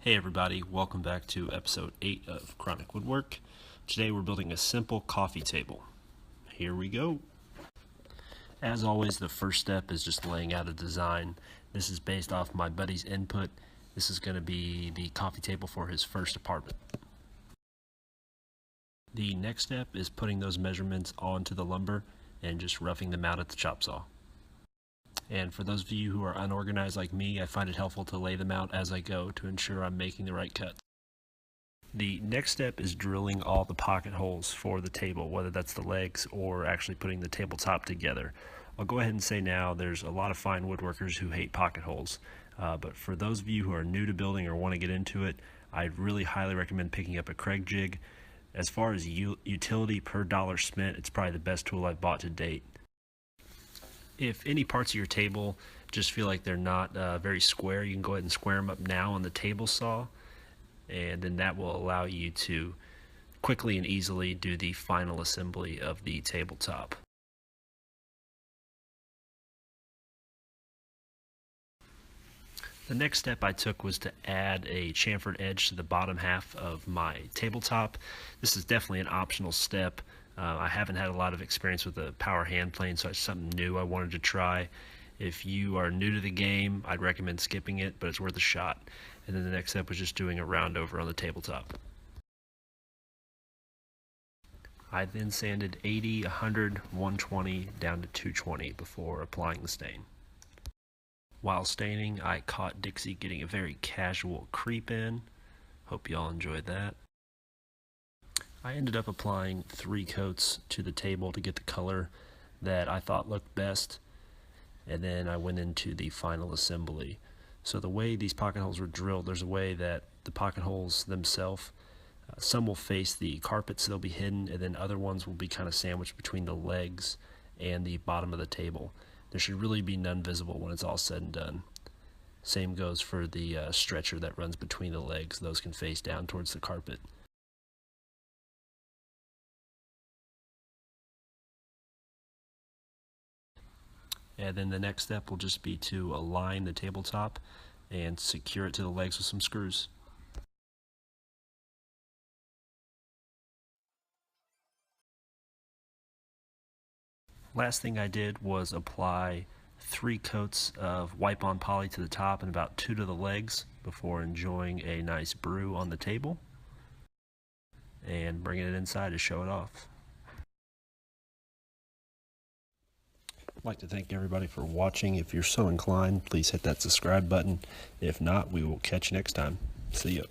Hey everybody, welcome back to episode 8 of Chronic Woodwork. Today we're building a simple coffee table. Here we go. As always, the first step is just laying out a design. This is based off my buddy's input. This is going to be the coffee table for his first apartment. The next step is putting those measurements onto the lumber and just roughing them out at the chop saw. And for those of you who are unorganized like me, I find it helpful to lay them out as I go to ensure I'm making the right cuts. The next step is drilling all the pocket holes for the table, whether that's the legs or actually putting the tabletop together. I'll go ahead and say now there's a lot of fine woodworkers who hate pocket holes, but for those of you who are new to building or want to get into it, I'd really highly recommend picking up a Craig jig. As far as utility per dollar spent, it's probably the best tool I've bought to date. If any parts of your table just feel like they're not very square, you can go ahead and square them up now on the table saw, and then that will allow you to quickly and easily do the final assembly of the tabletop. The next step I took was to add a chamfered edge to the bottom half of my tabletop. This is definitely an optional step. I haven't had a lot of experience with a power hand plane, so it's something new I wanted to try. If you are new to the game, I'd recommend skipping it, but it's worth a shot. And then the next step was just doing a round over on the tabletop. I then sanded 80, 100, 120 down to 220 before applying the stain. While staining, I caught Dixie getting a very casual creep in. Hope y'all enjoyed that. I ended up applying 3 coats to the table to get the color that I thought looked best, and then I went into the final assembly. So the way these pocket holes were drilled, there's a way that the pocket holes themselves, some will face the carpet so they'll be hidden, and then other ones will be kind of sandwiched between the legs and the bottom of the table. There should really be none visible when it's all said and done. Same goes for the stretcher that runs between the legs. Those can face down towards the carpet. And then the next step will just be to align the tabletop and secure it to the legs with some screws. Last thing I did was apply 3 coats of wipe-on poly to the top and about 2 to the legs before enjoying a nice brew on the table and bringing it inside to show it off. I'd like to thank everybody for watching. If you're so inclined, please hit that subscribe button. If not, we will catch you next time. See ya.